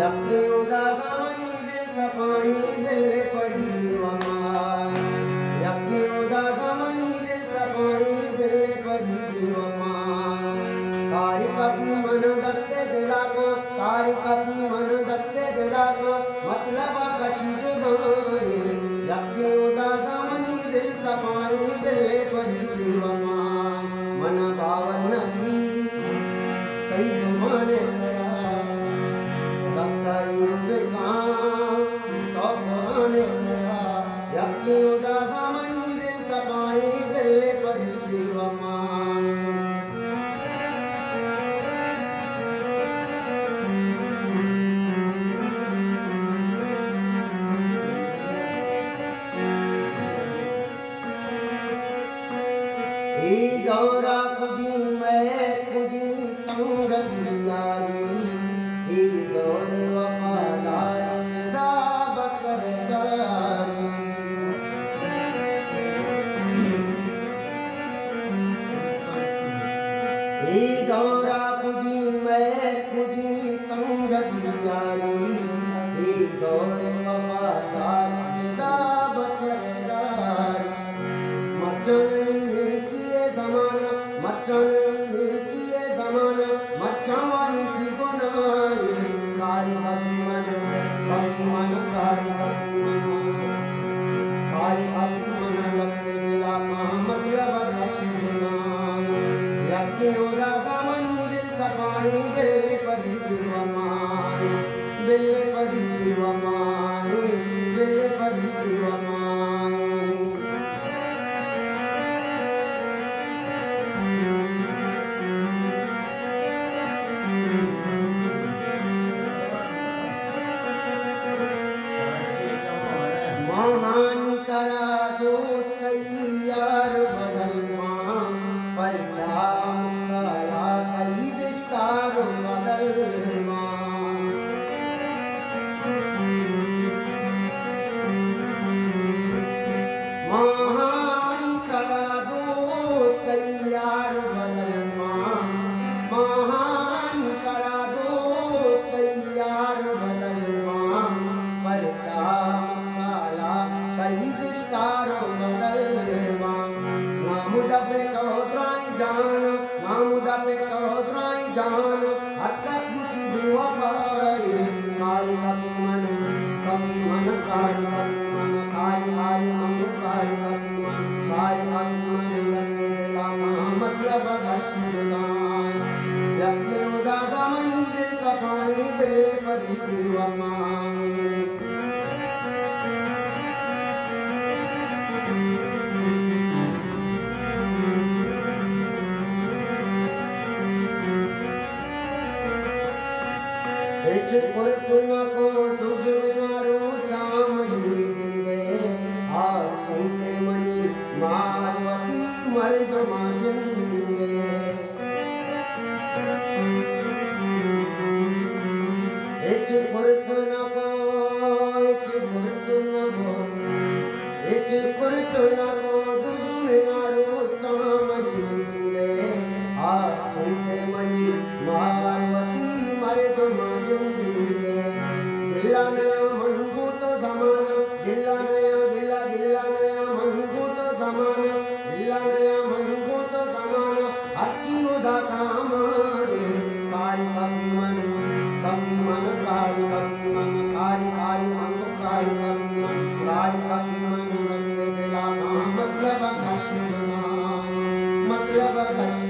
यक्के उदासामनी दिल सपाई बिल्ले परी दीवामाय यक्के उदासामनी दिल सपाई बिल्ले परी दीवामाय कारी कपी मन दस्ते दिला को कारी कपी मन दस्ते दिला को मतलब कछी जुदाई यक्के उदासामनी दिल सपाई बिल्ले परी दीवामाय मन भावन नबी कई जुमाने सरा दस्ताई बेकाम तो पुराने सरा यक्के उदासामनी दिल सपाई बिल्ले परी दीवामाय गौरा खुजी मैं खुजी संग यारी गौर वफादार सदा बसर गारी गौरा खुजी मैं खुजी संग यारी गौर वफादार सदा बसर गारी मर्चने ज़माना मर्चानी किए ज़माना मर्चावानी की बनाए कारी कपी मन कारी कपी मन लस्ते दिला मतलब लशी बनाए यक्के उदासामनी दिल सपाई बिल्ले परी दीवामाय बिल्ले परी दीवामाय बिल्ले परी दीवामाय महानी सरा दोस्त यार बदल मां परचा मुक्सला कई दिस्तार बदल मां महानी सरा दोस्त यार बदल मां महानी सरा दोस्त यार बदल मां परचा कई दिस्तारो बदल नाम दबे तो द्राई जान नाम दबे तो द्राई जान हरकत मुझी बेवफाई कारी कपी मन कारी मन कारी कपी मन लस्ते दिला मतलब बशी जुदाई यक्के उदासामनी दिल सपाई बिल्ले परी दीवामाय पुरतुन को तुझ बिना चामनी जिंदे आस पूते मनी मारवती मर्द माजिंदे पुरतुन को तुझ बिना चामनी जिंदे आस पूते मनी मारवती मर्द माजिंदे गिल्ला नया मनगू तो जमाना गिल्ला नया मनगू तो जमाना गिल्ला नया मनगू तो जमाना अच्छी उदा काम कारी कपी मन कारी कपी मन लस्ते दिला मतलब कशी